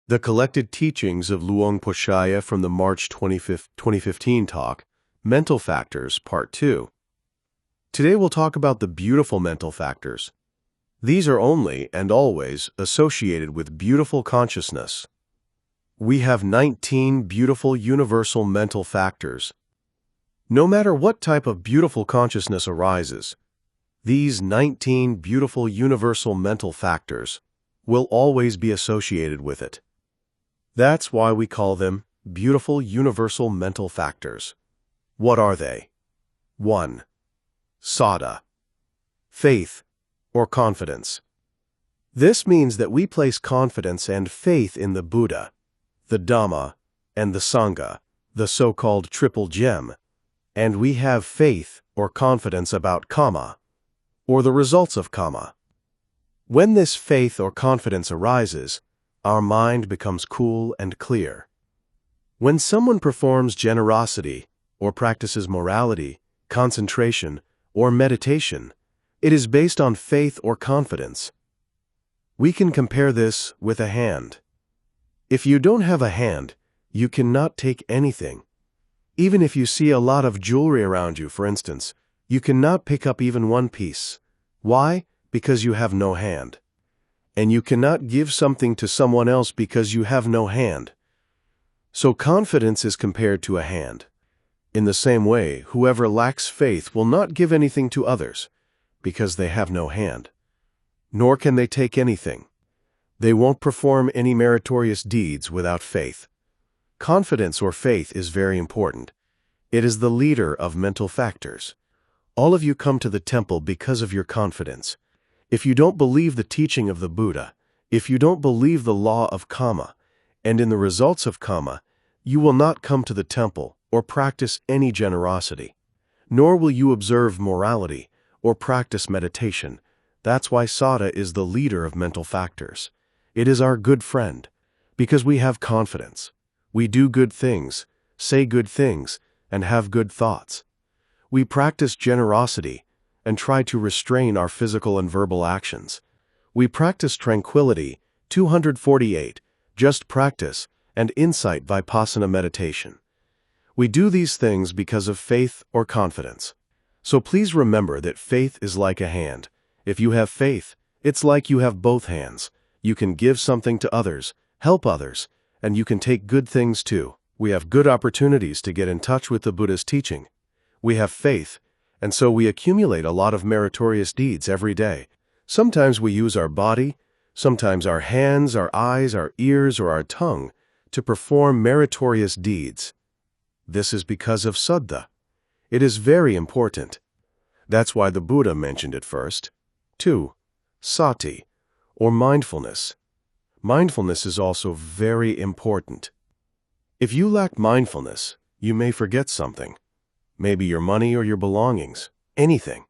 The collected teachings of Luang Por Chaya from the March 2015 talk, Mental Factors, Part 2. Today we'll talk about the beautiful mental factors. These are only and always associated with beautiful consciousness. We have 19 beautiful universal mental factors. No matter what type of beautiful consciousness arises, these 19 beautiful universal mental factors will always be associated with it. That's why we call them beautiful universal mental factors. What are they? 1. Saddha, faith or confidence. This means that we place confidence and faith in the Buddha, the Dhamma, and the Sangha, the so-called triple gem, and we have faith or confidence about karma, or the results of karma. When this faith or confidence arises, our mind becomes cool and clear. When someone performs generosity or practices morality, concentration, or meditation, it is based on faith or confidence. We can compare this with a hand. If you don't have a hand, you cannot take anything. Even if you see a lot of jewelry around you, for instance, you cannot pick up even one piece. Why? Because you have no hand. And you cannot give something to someone else because you have no hand. So confidence is compared to a hand. In the same way, whoever lacks faith will not give anything to others because they have no hand. Nor can they take anything. They won't perform any meritorious deeds without faith. Confidence or faith is very important. It is the leader of mental factors. All of you come to the temple because of your confidence. If you don't believe the teaching of the Buddha, if you don't believe the law of karma, and in the results of karma, you will not come to the temple or practice any generosity, nor will you observe morality or practice meditation. That's why Saddha is the leader of mental factors. It is our good friend, because we have confidence. We do good things, say good things, and have good thoughts. We practice generosity and try to restrain our physical and verbal actions. We practice tranquility, 248, just practice, and insight vipassana meditation. We do these things because of faith or confidence. So please remember that faith is like a hand. If you have faith, it's like you have both hands. You can give something to others, help others, and you can take good things too. We have good opportunities to get in touch with the Buddha's teaching. We have faith, and so we accumulate a lot of meritorious deeds every day. Sometimes we use our body, sometimes our hands, our eyes, our ears, or our tongue to perform meritorious deeds. This is because of Saddha. It is very important. That's why the Buddha mentioned it first. 2. Sati, or mindfulness. Mindfulness is also very important. If you lack mindfulness, you may forget something. Maybe your money or your belongings, anything.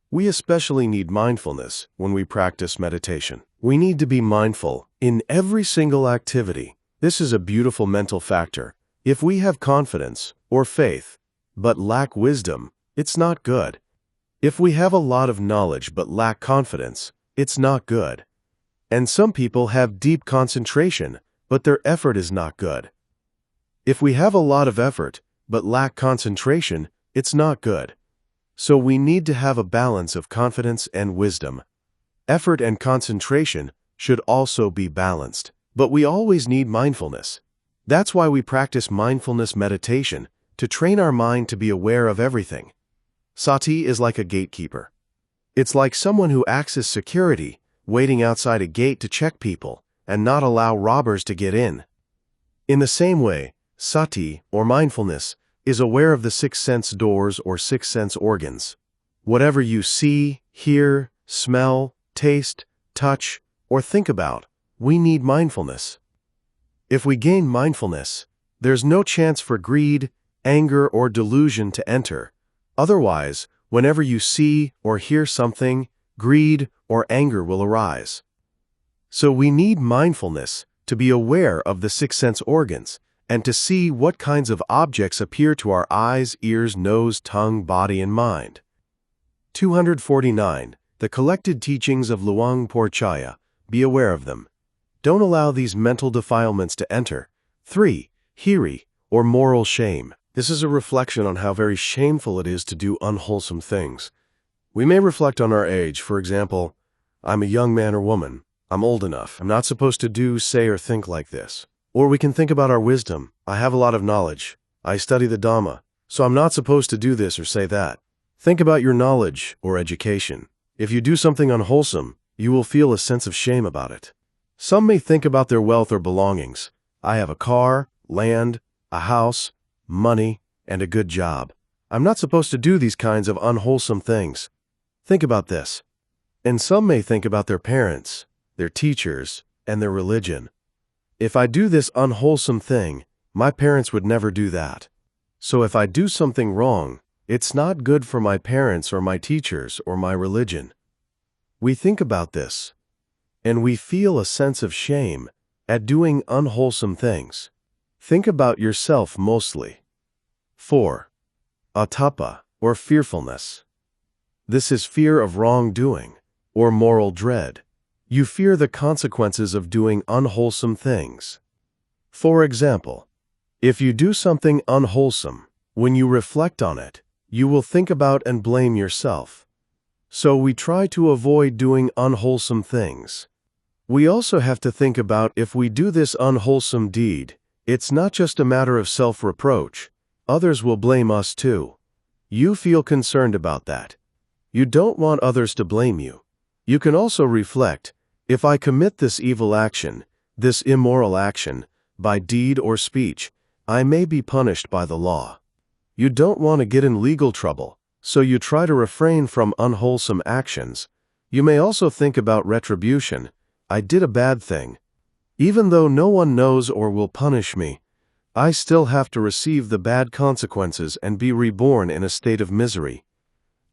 We especially need mindfulness when we practice meditation. We need to be mindful in every single activity. This is a beautiful mental factor. If we have confidence or faith, but lack wisdom, it's not good. If we have a lot of knowledge but lack confidence, it's not good. And some people have deep concentration, but their effort is not good. If we have a lot of effort but lack concentration, it's not good. So we need to have a balance of confidence and wisdom. Effort and concentration should also be balanced. But we always need mindfulness. That's why we practice mindfulness meditation, to train our mind to be aware of everything. Sati is like a gatekeeper. It's like someone who acts as security, waiting outside a gate to check people and not allow robbers to get in. In the same way, sati, or mindfulness, is aware of the six sense doors or six sense organs. Whatever you see, hear, smell, taste, touch, or think about, we need mindfulness. If we gain mindfulness, there's no chance for greed, anger, or delusion to enter. Otherwise, whenever you see or hear something, greed or anger will arise. So we need mindfulness to be aware of the six sense organs and to see what kinds of objects appear to our eyes, ears, nose, tongue, body, and mind. 249. The collected teachings of Luang Por Chaya. Be aware of them. Don't allow these mental defilements to enter. 3. Hiri, or moral shame. This is a reflection on how very shameful it is to do unwholesome things. We may reflect on our age. For example, I'm a young man or woman. I'm old enough. I'm not supposed to do, say, or think like this. Or we can think about our wisdom. I have a lot of knowledge. I study the Dhamma, so I'm not supposed to do this or say that. Think about your knowledge or education. If you do something unwholesome, you will feel a sense of shame about it. Some may think about their wealth or belongings. I have a car, land, a house, money, and a good job. I'm not supposed to do these kinds of unwholesome things. Think about this. And some may think about their parents, their teachers, and their religion. If I do this unwholesome thing, my parents would never do that. So if I do something wrong, it's not good for my parents or my teachers or my religion. We think about this, and we feel a sense of shame at doing unwholesome things. Think about yourself mostly. 4. Atapa, or fearfulness. This is fear of wrongdoing, or moral dread. You fear the consequences of doing unwholesome things. For example, if you do something unwholesome, when you reflect on it, you will think about and blame yourself. So we try to avoid doing unwholesome things. We also have to think about if we do this unwholesome deed, it's not just a matter of self-reproach. Others will blame us too. You feel concerned about that. You don't want others to blame you. You can also reflect, if I commit this evil action, this immoral action, by deed or speech, I may be punished by the law. You don't want to get in legal trouble, so you try to refrain from unwholesome actions. You may also think about retribution. I did a bad thing. Even though no one knows or will punish me, I still have to receive the bad consequences and be reborn in a state of misery.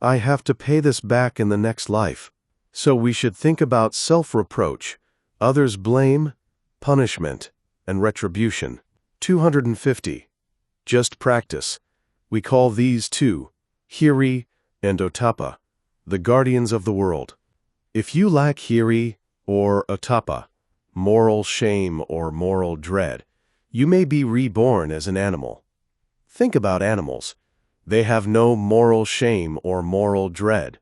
I have to pay this back in the next life. So we should think about self-reproach, others' blame, punishment, and retribution. 250. Just practice. We call these two, Hiri and Otapa, the guardians of the world. If you lack Hiri or Otapa, moral shame or moral dread, you may be reborn as an animal. Think about animals. They have no moral shame or moral dread.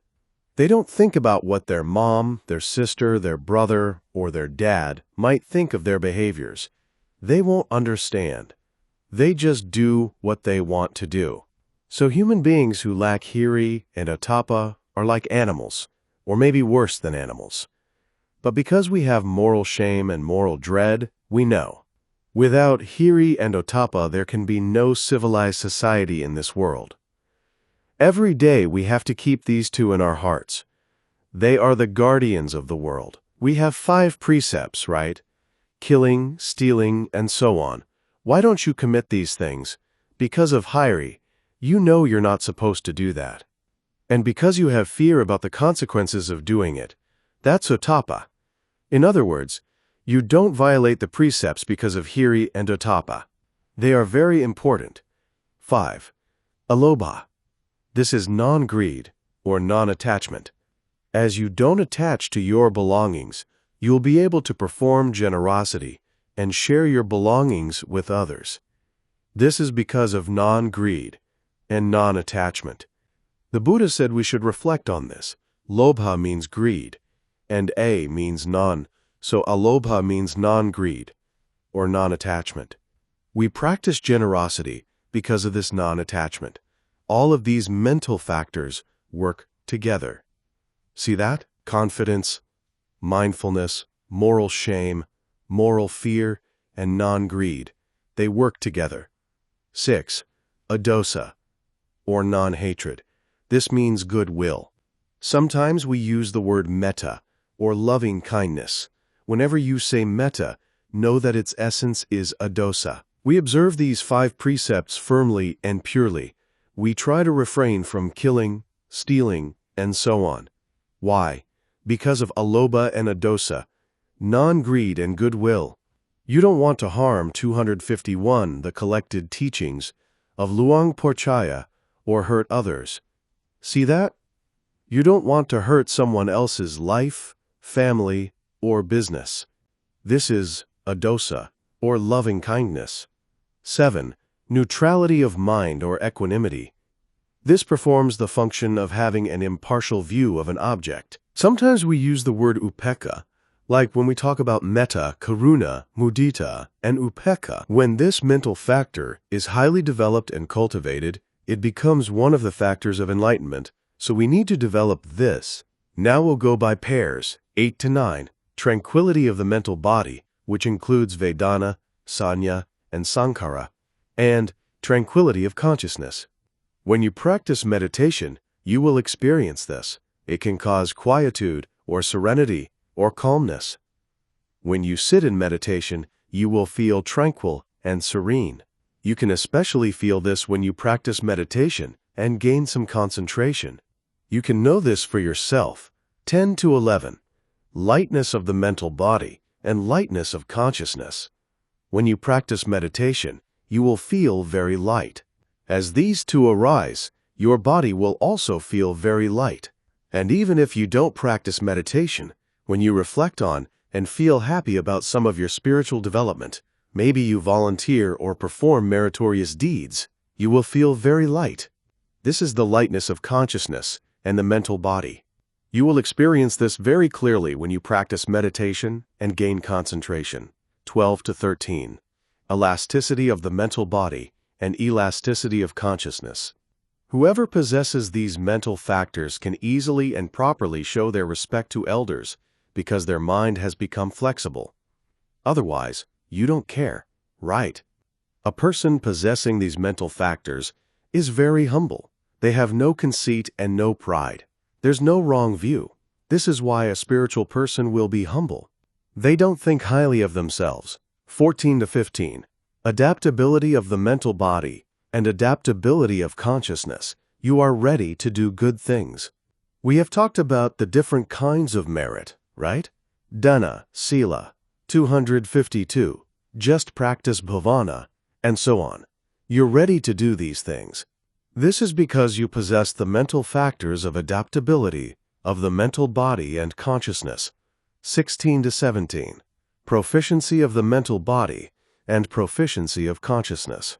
They don't think about what their mom, their sister, their brother, or their dad might think of their behaviors. They won't understand. They just do what they want to do. So human beings who lack Hiri and Otapa are like animals, or maybe worse than animals. But because we have moral shame and moral dread, we know. Without Hiri and Otapa, there can be no civilized society in this world. Every day we have to keep these two in our hearts. They are the guardians of the world. We have 5 precepts, right? Killing, stealing, and so on. Why don't you commit these things? Because of Hiri, you know you're not supposed to do that. And because you have fear about the consequences of doing it, that's Otapa. In other words, you don't violate the precepts because of Hiri and Otapa. They are very important. 5. Alobha. This is non-greed, or non-attachment. As you don't attach to your belongings, you'll be able to perform generosity and share your belongings with others. This is because of non-greed and non-attachment. The Buddha said we should reflect on this. Lobha means greed, and A means non, so alobha means non-greed, or non-attachment. We practice generosity because of this non-attachment. All of these mental factors work together. See that? Confidence, mindfulness, moral shame, moral fear, and non-greed. They work together. 6. Adosa, or non-hatred. This means goodwill. Sometimes we use the word metta, or loving kindness. Whenever you say metta, know that its essence is adosa. We observe these 5 precepts firmly and purely. We try to refrain from killing, stealing, and so on. Why? Because of alobha and adosa, non-greed and goodwill. You don't want to harm 251, the collected teachings of Luang Por Chaya, or hurt others. See that? You don't want to hurt someone else's life, family, or business. This is adosa, or loving kindness. 7. Neutrality of mind or equanimity. This performs the function of having an impartial view of an object. Sometimes we use the word upekkha, like when we talk about metta, karuna, mudita, and upekkha. When this mental factor is highly developed and cultivated, it becomes one of the factors of enlightenment, so we need to develop this. Now we'll go by pairs, 8 to 9. Tranquility of the mental body, which includes Vedana, Sanya, and Sankhara, and tranquility of consciousness. When you practice meditation, you will experience this. It can cause quietude or serenity or calmness. When you sit in meditation, you will feel tranquil and serene. You can especially feel this when you practice meditation and gain some concentration. You can know this for yourself. 10 to 11. Lightness of the mental body and lightness of consciousness. When you practice meditation, you will feel very light. As these two arise, your body will also feel very light. And even if you don't practice meditation, when you reflect on and feel happy about some of your spiritual development, maybe you volunteer or perform meritorious deeds, you will feel very light. This is the lightness of consciousness and the mental body. You will experience this very clearly when you practice meditation and gain concentration. 12 to 13. Elasticity of the mental body and elasticity of consciousness. Whoever possesses these mental factors can easily and properly show their respect to elders because their mind has become flexible. Otherwise, you don't care, right? A person possessing these mental factors is very humble. They have no conceit and no pride. There's no wrong view. This is why a spiritual person will be humble. They don't think highly of themselves. 14 to 15. Adaptability of the mental body and adaptability of consciousness. You are ready to do good things. We have talked about the different kinds of merit, right? Dana, Sila, 252, just practice bhavana, and so on. You're ready to do these things. This is because you possess the mental factors of adaptability of the mental body and consciousness. 16 to 17. Proficiency of the mental body and proficiency of consciousness.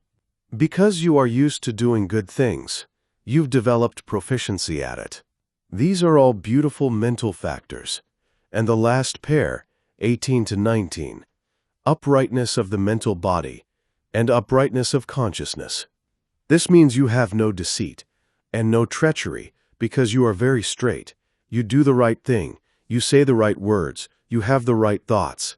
Because you are used to doing good things, you've developed proficiency at it. These are all beautiful mental factors. And the last pair, 18 to 19. Uprightness of the mental body and uprightness of consciousness. This means you have no deceit and no treachery because you are very straight. You do the right thing. You say the right words. You have the right thoughts.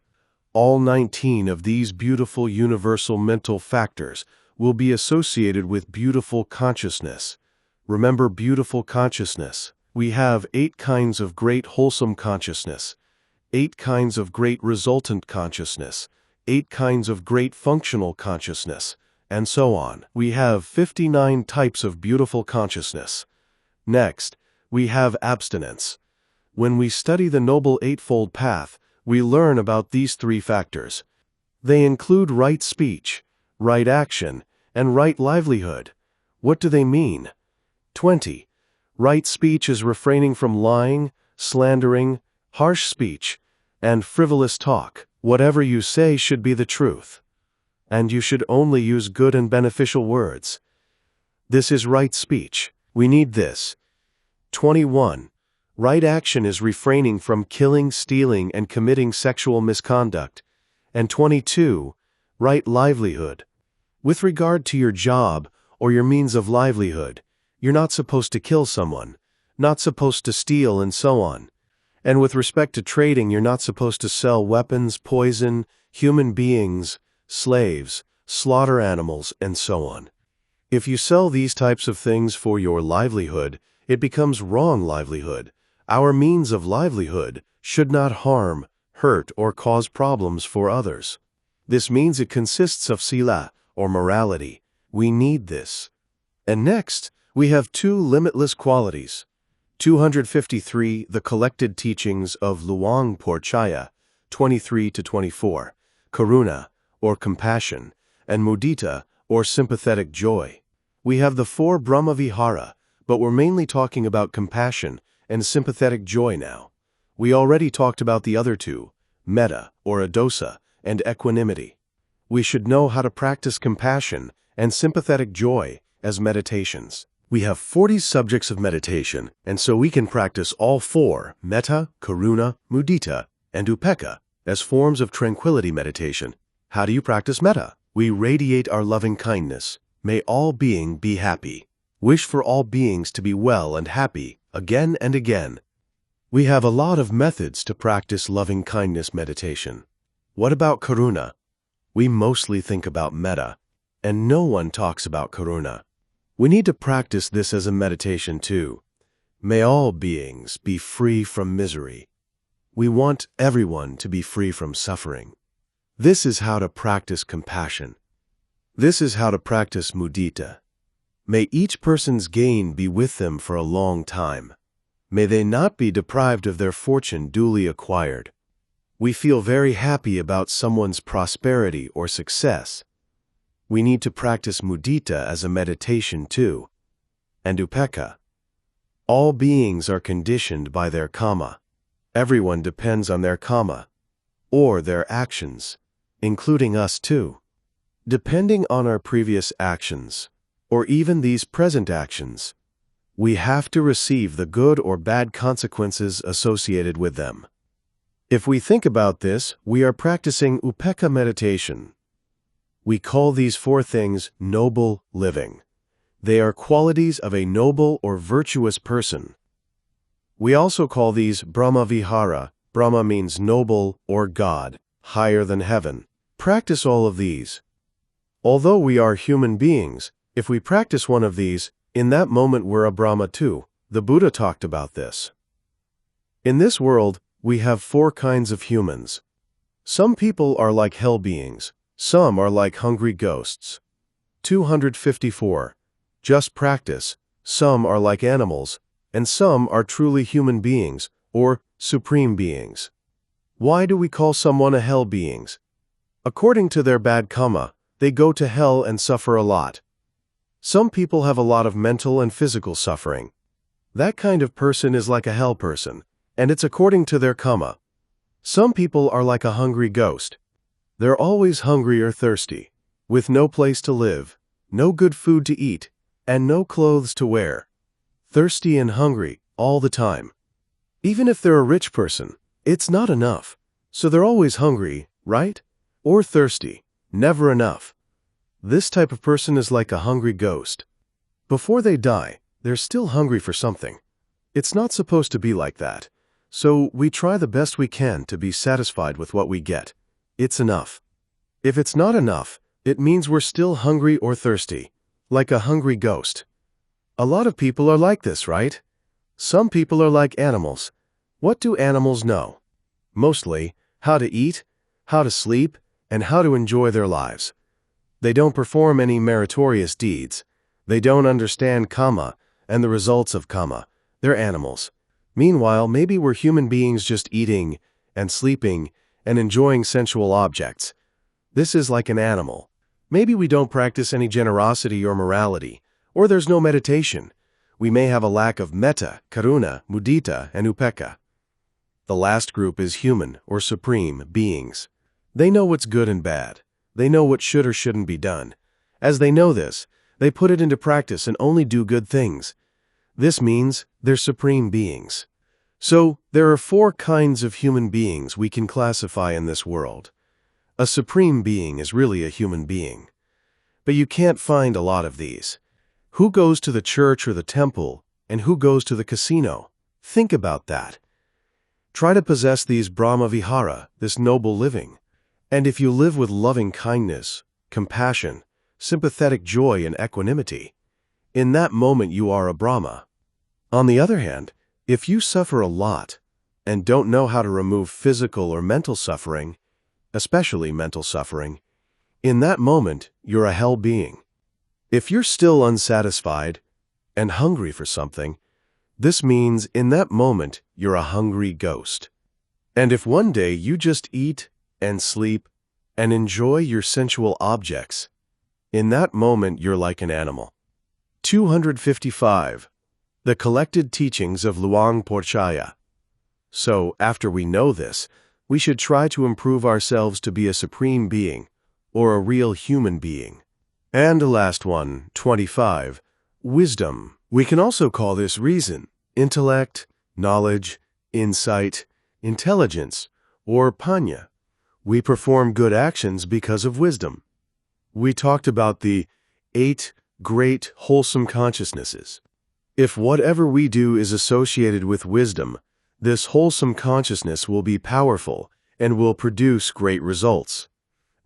All 19 of these beautiful universal mental factors will be associated with beautiful consciousness. Remember beautiful consciousness. We have 8 kinds of great wholesome consciousness, 8 kinds of great resultant consciousness, 8 kinds of great functional consciousness, and so on. We have 59 types of beautiful consciousness. Next, we have abstinence. When we study the Noble Eightfold Path, we learn about these 3 factors. They include right speech, right action, and right livelihood. What do they mean? 20. Right speech is refraining from lying, slandering, harsh speech, and frivolous talk. Whatever you say should be the truth. And you should only use good and beneficial words. This is right speech. We need this. 21. Right action is refraining from killing, stealing, and committing sexual misconduct. And 22. Right livelihood. With regard to your job or your means of livelihood, you're not supposed to kill someone, not supposed to steal, and so on. And with respect to trading, you're not supposed to sell weapons, poison, human beings, slaves, slaughter animals, and so on. If you sell these types of things for your livelihood, it becomes wrong livelihood. Our means of livelihood should not harm, hurt, or cause problems for others. This means it consists of sila, or morality. We need this. And next, we have 2 limitless qualities. 253, the collected teachings of Luang Por Chaya, 23 to 24, karuna, or compassion, and mudita, or sympathetic joy. We have the 4 Brahmavihara, but we're mainly talking about compassion and sympathetic joy now. We already talked about the other 2, metta or adosa, and equanimity. We should know how to practice compassion and sympathetic joy as meditations. We have 40 subjects of meditation, and so we can practice all 4, metta, karuna, mudita, and upekkha, as forms of tranquility meditation. How do you practice metta? We radiate our loving kindness. May all being be happy. Wish for all beings to be well and happy, again and again. We have a lot of methods to practice loving kindness meditation. What about karuna? We mostly think about metta, and no one talks about karuna. We need to practice this as a meditation too. May all beings be free from misery. We want everyone to be free from suffering. This is how to practice compassion. This is how to practice mudita. May each person's gain be with them for a long time. May they not be deprived of their fortune duly acquired. We feel very happy about someone's prosperity or success. We need to practice mudita as a meditation too. And upekkha. All beings are conditioned by their karma. Everyone depends on their karma, or their actions, including us too. Depending on our previous actions, or even these present actions, we have to receive the good or bad consequences associated with them. If we think about this, we are practicing upekkha meditation. We call these 4 things noble living. They are qualities of a noble or virtuous person. We also call these Brahma Vihara. Brahma means noble or God, higher than heaven. Practice all of these. Although we are human beings, if we practice one of these, in that moment we're a Brahma too. The Buddha talked about this. In this world, we have 4 kinds of humans. Some people are like hell beings. Some are like hungry ghosts. 254. Just practice. Some are like animals, and some are truly human beings, or supreme beings. Why do we call someone a hell beings? According to their bad karma, they go to hell and suffer a lot. Some people have a lot of mental and physical suffering. That kind of person is like a hell person, and it's according to their karma. Some people are like a hungry ghost. They're always hungry or thirsty, with no place to live, no good food to eat, and no clothes to wear. Thirsty and hungry all the time. Even if they're a rich person, it's not enough. So they're always hungry, right? Or thirsty, never enough. This type of person is like a hungry ghost. Before they die, they're still hungry for something. It's not supposed to be like that. So we try the best we can to be satisfied with what we get. It's enough. If it's not enough, it means we're still hungry or thirsty, like a hungry ghost. A lot of people are like this, right? Some people are like animals. What do animals know? Mostly, how to eat, how to sleep, and how to enjoy their lives. They don't perform any meritorious deeds. They don't understand karma and the results of karma. They're animals. Meanwhile, maybe we're human beings just eating and sleeping and enjoying sensual objects. This is like an animal. Maybe we don't practice any generosity or morality, or there's no meditation. We may have a lack of metta, karuna, mudita, and upekkha. The last group is human or supreme beings. They know what's good and bad. They know what should or shouldn't be done. As they know this, they put it into practice and only do good things. This means they're supreme beings. So, there are 4 kinds of human beings we can classify in this world. A supreme being is really a human being. But you can't find a lot of these. Who goes to the church or the temple, and who goes to the casino? Think about that. Try to possess these Brahma Vihara, this noble living. And if you live with loving kindness, compassion, sympathetic joy, and equanimity, in that moment you are a Brahma. On the other hand, if you suffer a lot and don't know how to remove physical or mental suffering, especially mental suffering, in that moment you're a hell being. If you're still unsatisfied and hungry for something, this means in that moment you're a hungry ghost. And if one day you just eat and sleep and enjoy your sensual objects, in that moment you're like an animal. 255. The collected teachings of Luang Por Chaya. So, after we know this, We should try to improve ourselves to be a supreme being, or a real human being. And the last one, 25, wisdom. We can also call this reason, intellect, knowledge, insight, intelligence, or panya. We perform good actions because of wisdom. We talked about the 8 great wholesome consciousnesses. If whatever we do is associated with wisdom, this wholesome consciousness will be powerful and will produce great results.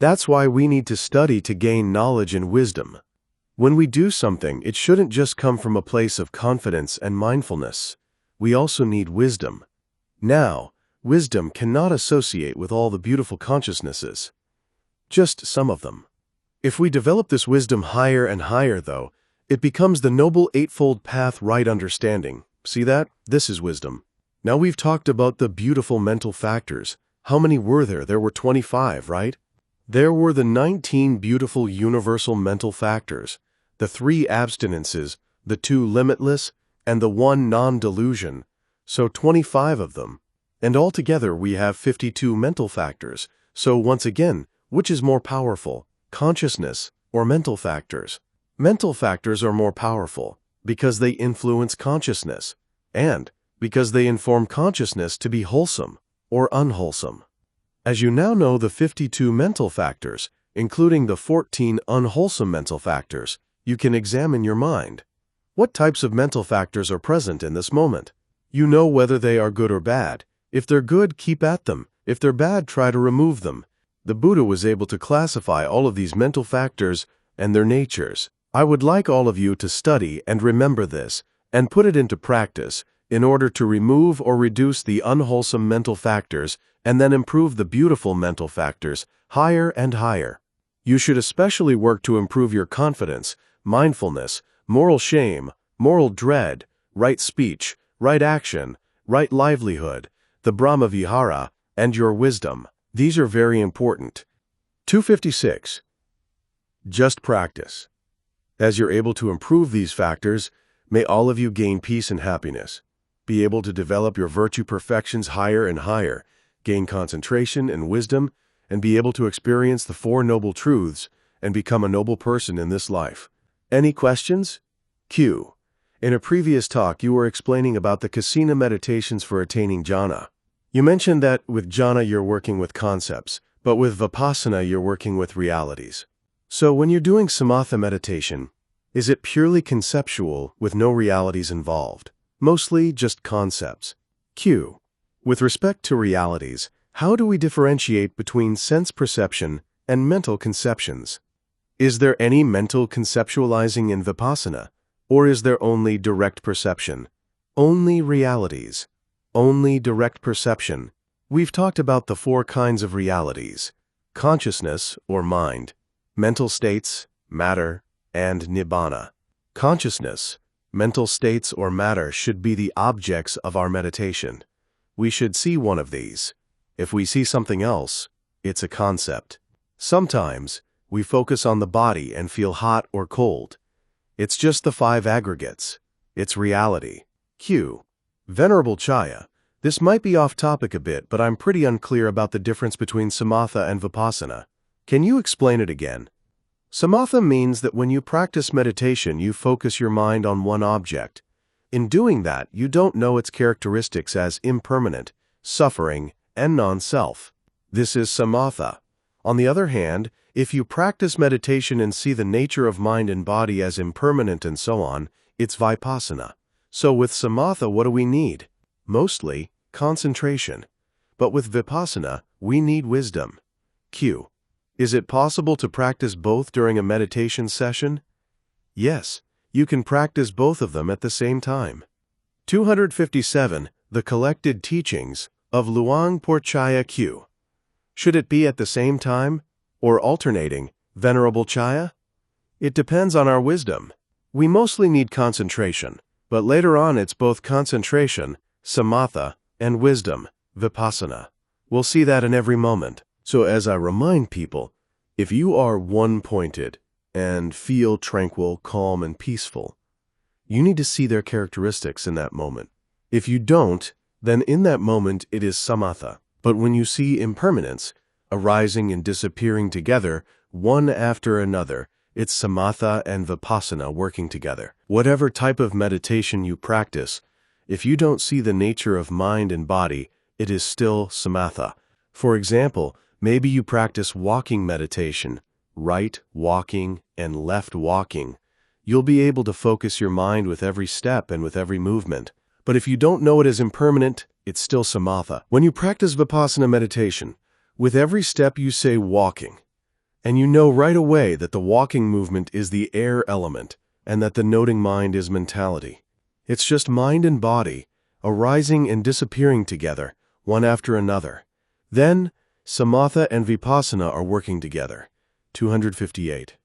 That's why we need to study to gain knowledge and wisdom. When we do something, it shouldn't just come from a place of confidence and mindfulness. We also need wisdom. Now, wisdom cannot associate with all the beautiful consciousnesses, just some of them. If we develop this wisdom higher and higher, though, it becomes the Noble Eightfold Path right understanding. See that? This is wisdom. Now we've talked about the beautiful mental factors. How many were there? There were 25, right? There were the 19 beautiful universal mental factors, the 3 abstinences, the 2 limitless, and the 1 non-delusion. So 25 of them. And altogether we have 52 mental factors. So once again, which is more powerful, consciousness or mental factors? Mental factors are more powerful because they influence consciousness and because they inform consciousness to be wholesome or unwholesome. As you now know the 52 mental factors, including the 14 unwholesome mental factors, you can examine your mind. What types of mental factors are present in this moment? You know whether they are good or bad. If they're good, keep at them. If they're bad, try to remove them. The Buddha was able to classify all of these mental factors and their natures. I would like all of you to study and remember this and put it into practice in order to remove or reduce the unwholesome mental factors and then improve the beautiful mental factors higher and higher. You should especially work to improve your confidence, mindfulness, moral shame, moral dread, right speech, right action, right livelihood, the Brahma Vihara, and your wisdom. These are very important. 256. Just practice. As you're able to improve these factors, may all of you gain peace and happiness, be able to develop your virtue perfections higher and higher, gain concentration and wisdom, and be able to experience the 4 noble truths and become a noble person in this life. Any questions? Q. In a previous talk, you were explaining about the Kasina meditations for attaining jhana. You mentioned that with jhana you're working with concepts, but with vipassana you're working with realities. So when you're doing samatha meditation, is it purely conceptual with no realities involved? Mostly just concepts. Q. With respect to realities, how do we differentiate between sense perception and mental conceptions? Is there any mental conceptualizing in vipassana, or is there only direct perception? Only realities. Only direct perception. We've talked about the 4 kinds of realities: consciousness or mind, mental states, matter, and nibbana. Consciousness, mental states or matter should be the objects of our meditation. We should see one of these. If we see something else, it's a concept. Sometimes, we focus on the body and feel hot or cold. It's just the 5 aggregates. It's reality. Q. Venerable Chaya, this might be off topic a bit, but I'm pretty unclear about the difference between samatha and vipassana. Can you explain it again? Samatha means that when you practice meditation, you focus your mind on one object. In doing that, you don't know its characteristics as impermanent, suffering, and non-self. This is samatha. On the other hand, if you practice meditation and see the nature of mind and body as impermanent and so on, it's vipassana. So with samatha, what do we need? Mostly, concentration. But with vipassana, we need wisdom. Q. Is it possible to practice both during a meditation session? Yes, you can practice both of them at the same time. 257. The Collected Teachings of Luang Por Chaya Q. Should it be at the same time, or alternating, Venerable Chaya? It depends on our wisdom. We mostly need concentration, but later on it's both concentration, samatha, and wisdom, vipassana. We'll see that in every moment. So as I remind people, if you are one-pointed and feel tranquil, calm, and peaceful, you need to see their characteristics in that moment. If you don't, then in that moment it is samatha. But when you see impermanence, arising and disappearing together, one after another, it's samatha and vipassana working together. Whatever type of meditation you practice, if you don't see the nature of mind and body, it is still samatha. For example, maybe you practice walking meditation, right walking and left walking. You'll be able to focus your mind with every step and with every movement. But if you don't know it as impermanent, it's still samatha. When you practice vipassana meditation, with every step you say walking, and you know right away that the walking movement is the air element and that the noting mind is mentality. It's just mind and body, arising and disappearing together, one after another. Then, samatha and vipassana are working together. 258.